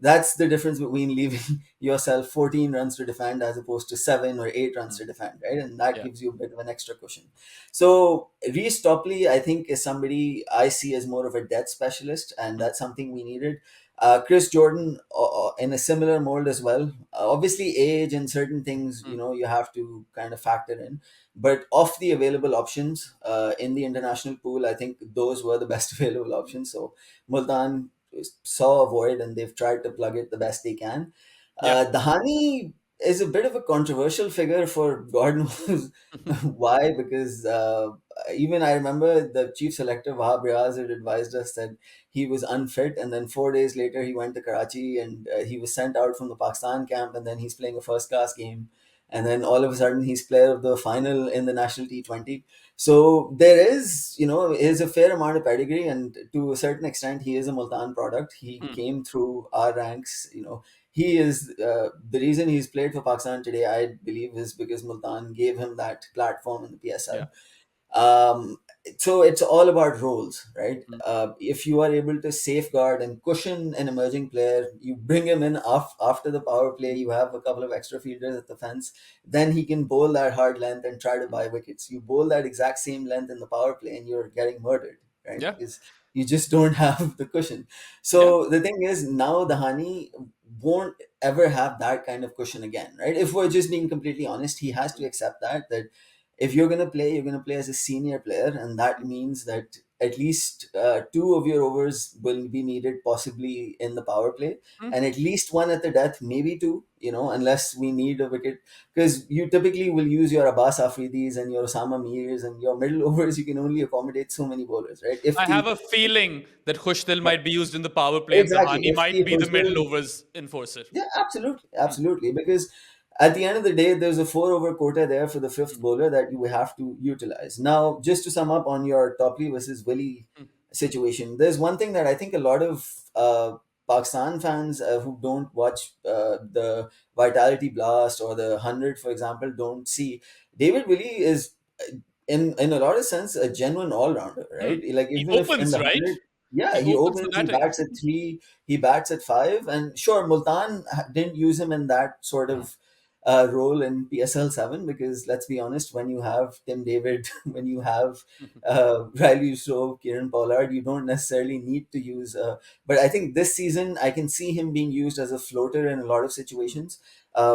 That's the difference between leaving yourself 14 runs to defend as opposed to 7 or 8 runs Mm, to defend, right? And that yeah. gives you a bit of an extra cushion. So Reece Topley, I think, is somebody I see as more of a death specialist, and Mm, that's something we needed. Chris Jordan, in a similar mold as well. Obviously, age and certain things, mm, you have to kind of factor in. But of the available options in the international pool, I think those were the best available options. So Multan saw a void and they've tried to plug it the best they can. yeah. Dahani is a bit of a controversial figure for God knows why, because even I remember the chief selector Wahab Riaz had advised us that he was unfit, and then 4 days later he went to Karachi and he was sent out from the Pakistan camp, and then he's playing a first class game, and then all of a sudden he's player of the final in the national T20. So there is, is a fair amount of pedigree, and to a certain extent, he is a Multan product. He Mm, came through our ranks. He is the reason he's played for Pakistan today. I believe is because Multan gave him that platform in the yeah. PSL. um, so it's all about roles, right? Mm, If you are able to safeguard and cushion an emerging player, you bring him in after the power play, mm, you have a couple of extra fielders at the fence, then he can bowl that hard length and try to mm. buy wickets. You bowl that exact same length in the power play and you're getting murdered, right? Yeah, Because you just don't have the cushion. yeah. So the thing is, now the Hani won't ever have that kind of cushion again, right? If we're just being completely honest, he has to Mm, accept that if you're going to play, you're going to play as a senior player, and that mm, means that at least two of your overs will be needed, possibly in the power play, mm. and at least one at the death, maybe two, unless we need a wicket. Because you typically will use your Abbas Afridis and your Osama Mirs and your middle overs, you can only accommodate so many bowlers, right? If I have the a feeling that Khushdil might be used in the power play and exactly, Tahani if might the be the middle Khusdal. overs enforcer. Yeah, absolutely, Mm, absolutely. Because at the end of the day, there's a 4 over quota there for the fifth mm, bowler that you have to utilize. Now, just to sum up on your Topley versus Willie mm, situation, there's one thing that I think a lot of Pakistan fans who don't watch the Vitality Blast or the 100, for example, don't see. David Willie is, in a lot of sense, a genuine all-rounder, mm. right? Like He even if in opens, the right? 100, yeah, He he opens the opens, he batting. bats at 3, he bats at 5, and sure, Multan didn't use him in that sort Mm, of role in PSL 7 because let's be honest, when you have Tim David, when you have mhm, Riley Rowe, Kieran Pollard, you don't necessarily need to use. But I think this season I can see him being used as a floater in a lot of mm, situations.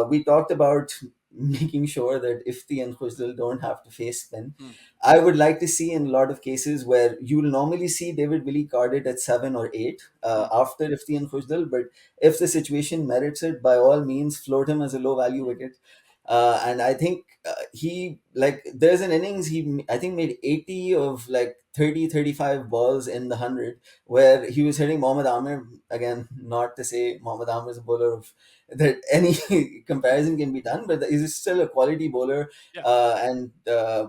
We talked about making sure that Ifti and Khusdal don't have to face spin. mm, I would like to see in a lot of cases where you'll normally see David Willie carded at 7 or 8 mm, after Ifti and Khusdal, but if the situation merits it, by all means, float him as a low value mm, wicket. And I think he, like, there's an innings I think made 80 of like 30-35 balls in the 100 where he was hitting Mohammad Amir. Again, not to say Mohammad Amir is a bowler of that any comparison can be done, but he's still a quality bowler. yeah. And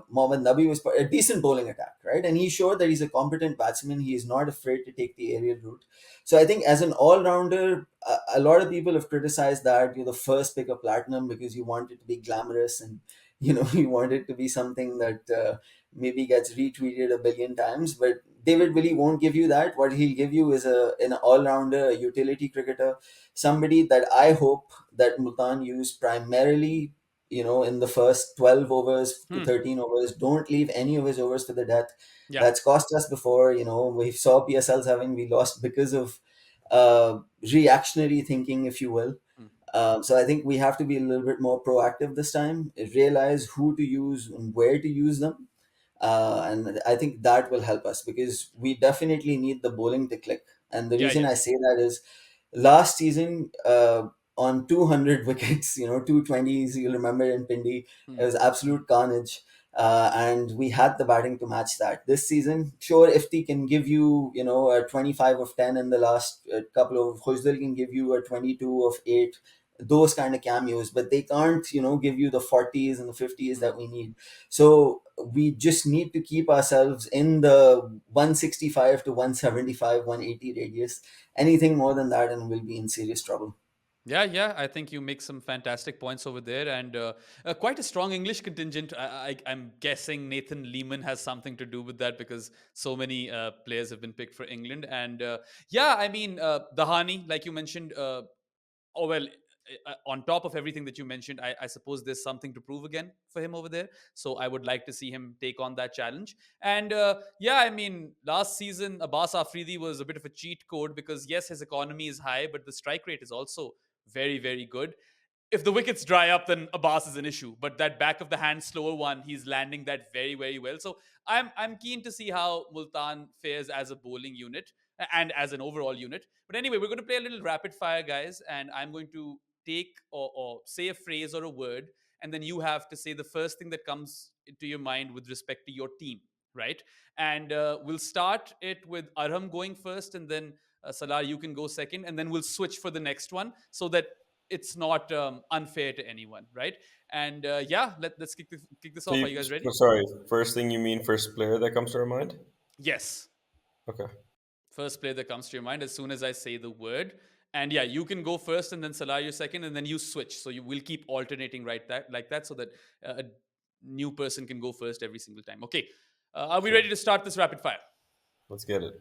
Mohammad Nabi was a decent bowling attack, right? And he showed that he's a competent batsman. He is not afraid to take the aerial route. So I think as an all-rounder, a lot of people have criticized that you're the first pick of platinum because you want it to be glamorous and you want it to be something that maybe gets retweeted a billion times. But David Willie won't give you that. What he'll give you is an all-rounder, a utility cricketer, somebody that I hope that Multan use primarily in the first 12 overs to Hmm. 13 overs. Don't leave any of his overs to the death. Yeah. That's cost us before. We saw PSLs having we lost because of reactionary thinking, if you will. Hmm. So I think we have to be a little bit more proactive this time, realize who to use and where to use them. And I think that will help us because we definitely need the bowling to click. And the Yeah. reason Yeah. I say that is last season, on 200 wickets, 220s, you'll remember in Pindi, it Hmm. was absolute carnage. And we had the batting to match that. This season, sure, Ifti can give you, a 25 of 10 in the last couple of, Khuzdal can give you a 22 of 8, those kind of cameos, but they can't, give you the 40s and the 50s Hmm. that we need. So we just need to keep ourselves in the 165 to 175, 180 radius. Anything more than that, and we'll be in serious trouble. Yeah, yeah, I think you make some fantastic points over there, and quite a strong English contingent. I'm guessing Nathan Lehman has something to do with that because so many players have been picked for England, and yeah, I mean Dahani, like you mentioned. Oh well, on top of everything that you mentioned, I suppose there's something to prove again for him over there. So I would like to see him take on that challenge. And yeah, I mean, last season Abbas Afridi was a bit of a cheat code because yes, his economy is high, but the strike rate is also very, very good. If the wickets dry up, then Abbas is an issue. But that back of the hand slower one, he's landing that very, very well. So I'm keen to see how Multan fares as a bowling unit and as an overall unit. But anyway, we're going to play a little rapid fire, guys, and I'm going to take or say a phrase or a word, and then you have to say the first thing that comes into your mind with respect to your team, right? And we'll start it with Arham going first, and then Salaar, you can go second, and then we'll switch for the next one so that it's not unfair to anyone, right? And yeah, let's kick this So off. Are you, you guys ready? so sorry, first thing you mean first player that comes to our mind? Yes. Okay. First player that comes to your mind as soon as I say the word. And yeah, you can go first, and then Salah you second, and then you switch. So you will keep alternating right that like that, so that a new person can go first every single time. Okay. Are we Okay. ready to start this rapid fire? Let's get it.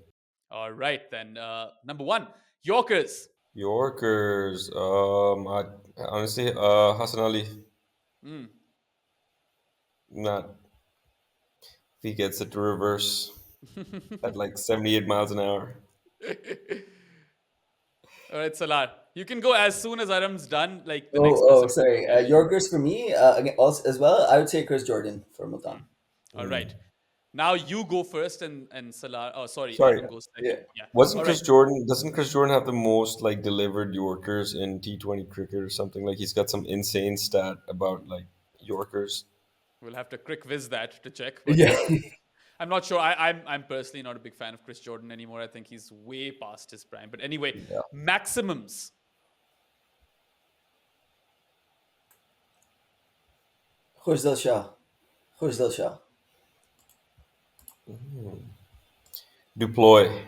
All right then. Number one, Yorkers. Yorkers. Honestly, Hassan Ali. Mm. Not if he gets it to reverse at like 78 miles an hour. All right, Salah. You can go as soon as Aram's done. Like the next Oh, person. sorry. Yeah, yeah. Yorkers for me, again, also as well. I would say Chris Jordan for Multan. All Hmm. right. Now you go first, and Salah. Oh, sorry, Sorry, Arham goes Yeah. second. Yeah. wasn't All Chris right. Jordan? Doesn't Chris Jordan have the most like delivered Yorkers in T20 cricket or something? Like he's got some insane stat about like Yorkers. We'll have to quick viz that to check. But Yeah. yeah, I'm not sure. I'm personally not a big fan of Chris Jordan anymore. I think he's way past his prime. But anyway, Yeah. maximums. Khuzdal Shah. Khuzdal Shah. Deploy.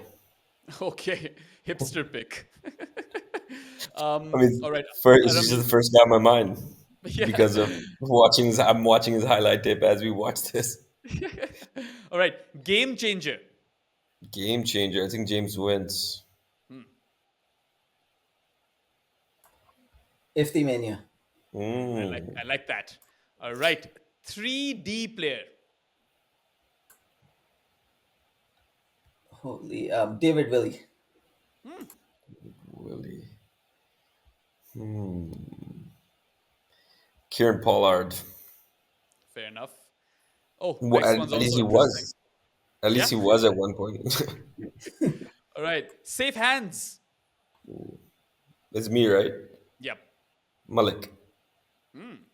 Okay, hipster pick. I mean, All right, first, Aram. he's just the first guy on my mind Yeah. because of watching. I'm watching his highlight tape as we watch this. All right, game changer. Game changer. I think James wins. Hmm, Ifti Mania. Mm. I like that. All right, 3D player. Holy. David Willie. Hmm, Willie. Kieran Pollard. fair enough. Oh, next one's At least also he interesting. was. At Yeah. least he was at one point. All right, safe hands. It's me, right? Yep. Malik.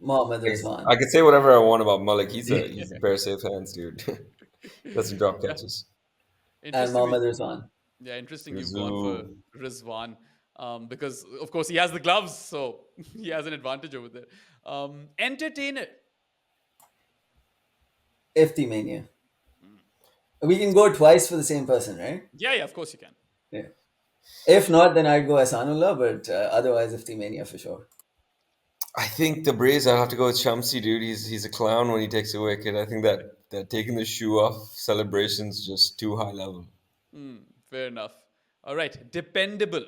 Mohammad Rizwan. I could say whatever I want about Malik. He's a pair of safe hands, dude. Doesn't drop Yeah. catches. And Interesting that Mohammad Rizwan. yeah, interesting you've gone for Zoo. Rizwan. Because of course he has the gloves, so he has an advantage over there. Entertainer. Ifti Mania. We can go twice for the same person, right? Yeah, yeah, of course you can. Yeah. If not, then I'd go Asanullah, but otherwise Ifti Mania for sure. I think the Braves. I have to go with Shamsi, dude. He's a clown when he takes a wicket. I think that taking the shoe off celebrations just too high level. Fair enough. All right, dependable.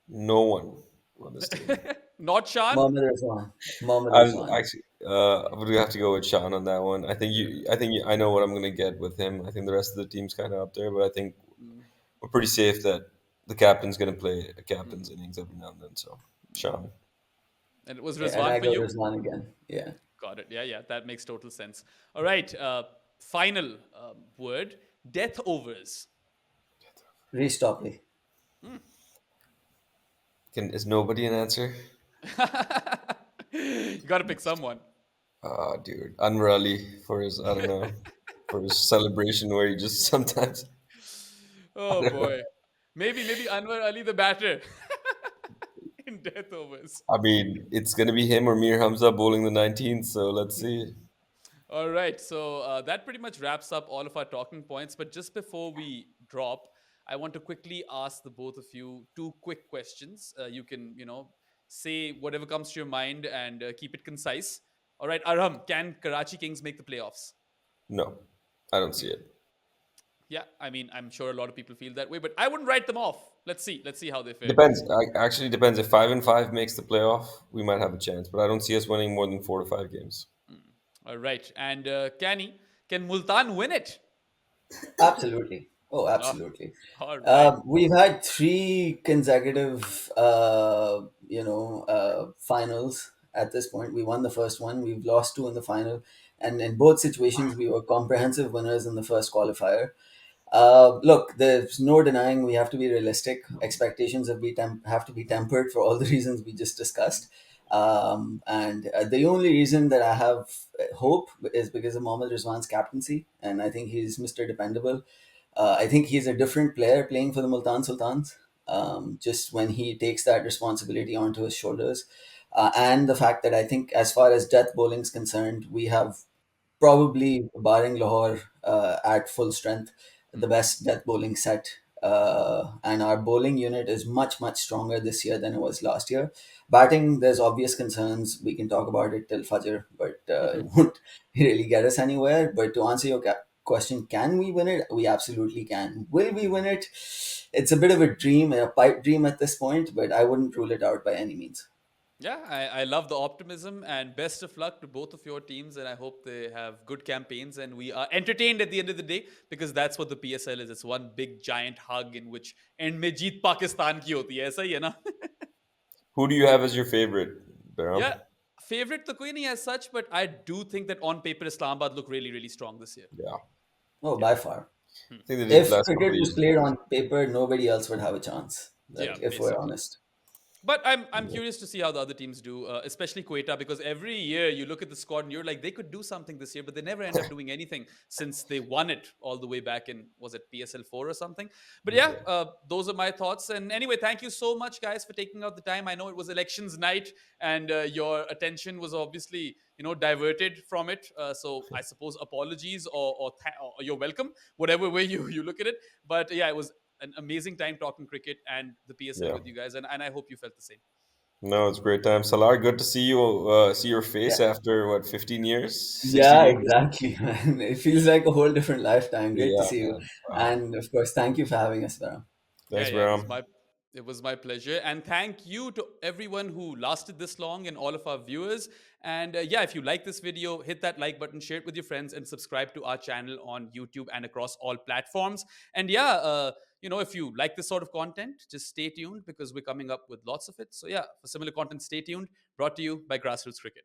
No one on this team. Not Shan? Mohammad Rizwan. Mohammad I was Rizwan. actually would have to go with Sean on that one. I know what I'm gonna get with him. I think the rest of the team's kind of up there, but I think Mm, we're pretty safe that the captain's gonna play a mm, captain's innings every now and then. So Sean. and it was Yeah, and Rizwan I for go you? Rizwan again. Yeah. Got it. Yeah, yeah, that makes total sense. All right, final word, death overs. Restoppy. Is nobody an answer? You got to pick someone. Dude, Anwar Ali for his I don't know for his celebration where he just sometimes I Oh don't know. boy. Maybe Anwar Ali the batter in death overs. I mean, it's gonna be him or Mir Hamza bowling the 19th. So let's see. All right. So that pretty much wraps up all of our talking points. But just before we drop, I want to quickly ask the both of you two quick questions. You can, say whatever comes to your mind and keep it concise. All right, Arham, can Karachi Kings make the playoffs? No, I don't see it. Yeah, I mean, I'm sure a lot of people feel that way, but I wouldn't write them off. Let's see. Let's see how they fare. Depends. Actually, depends. If 5-5 makes the playoff, we might have a chance. But I don't see us winning more than 4 to 5 games. All right. And Kenny, can Multan win it? Absolutely. Oh, Oh, absolutely. all right. We've had three consecutive, finals at this point. We won the first one. We've lost two in the final, and in both situations, we were comprehensive winners in the first qualifier. Look, there's no denying we have to be realistic. Expectations have to be tempered for all the reasons we just discussed. And the only reason that I have hope is because of Mohammad Rizwan's captaincy, and I think he's Mr. Dependable. I think he's a different player playing for the Multan Sultans. Just when he takes that responsibility onto his shoulders, and the fact that I think, as far as death bowling is concerned, we have probably, barring Lahore, at full strength, the Hmm. best death bowling set. And our bowling unit is much, much stronger this year than it was last year. Batting, there's obvious concerns. We can talk about it till Fajr, but it won't really get us anywhere. But to answer your question, can we win it? We absolutely can. Will we win it? It's a bit of a dream, a pipe dream at this point, but I wouldn't rule it out by any means. Yeah, I love the optimism and best of luck to both of your teams. And I hope they have good campaigns and we are entertained at the end of the day because that's what the PSL is. It's one big giant hug in which end mein jeet Pakistan ki hoti hai. Aisa hi hai na? Who do you have as your favorite, Yeah, Behram? favorite to koi nahi as such, but I do think that on paper Islamabad look really, really strong this year. Yeah, Oh, Yeah. by far. Hmm. I think they did If last couple cricket of was years. played on paper, nobody else would have a chance. Yeah, Like, if we're basically. honest. But I'm curious to see how the other teams do, especially Quetta, because every year you look at the squad and you're like, they could do something this year, but they never end up doing anything since they won it all the way back in, was it PSL 4 or something? But yeah, Yeah, those are my thoughts. And anyway, thank you so much, guys, for taking out the time. I know it was elections night and your attention was obviously, diverted from it. So I suppose apologies or you're welcome, whatever way you look at it. But yeah, it was an amazing time talking cricket and the PSL yeah. with you guys, and I hope you felt the same. No, it's a great time. Salaar, good to see you. See your Yeah. face after what, 15 years, Yeah, 16 years? exactly, man. It feels like a whole different lifetime. Great to Yeah, see you. man. Wow. And of course, thank you for having us, Varun. Yeah, Thanks, yeah, Behram. it was my pleasure, and thank you to everyone who lasted this long and all of our viewers. And yeah, if you like this video, hit that like button, share it with your friends, and subscribe to our channel on YouTube and across all platforms. And yeah, if you like this sort of content, just stay tuned because we're coming up with lots of it. So yeah, for similar content, stay tuned. Brought to you by Grassroots Cricket.